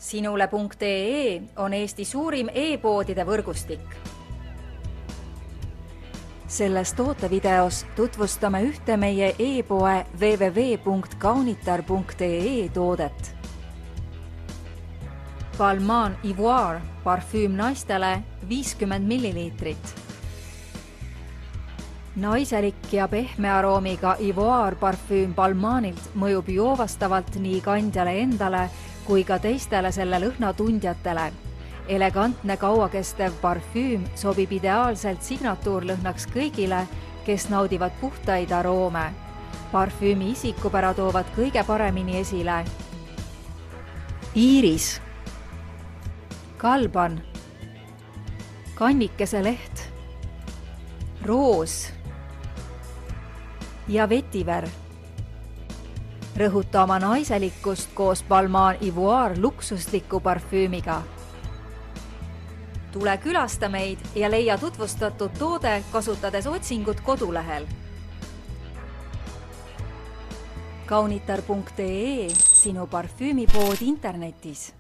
Sinule.ee on Eesti suurim e-poodide võrgustik. Selles tootevideos tutvustame ühte meie e-poe www.kaunitar.ee toodet. Balmain Ivoire parfüüm naistele 50 milliliitrit. Naiselik ja pehme aroomiga Ivoire parfüüm Balmainilt mõjub joovastavalt nii kandjale endale kui ka teistele selle lõhna tundjatele. Elegantne kauakestev parfüüm sobib ideaalselt signatuurlõhnaks kõigile, kes naudivad puhtaid aroome. Parfüümi isikupära toovad kõige paremini esile iiris, kalban, kannikese leht, roos ja vetiver. Rõhuta oma naiselikkust koos Balmain Ivoire luksusliku parfüümiga. Tule külasta meid ja leia tutvustatud toode kasutades otsingut kodulehel. Kaunitar.ee, sinu parfüümipood internetis.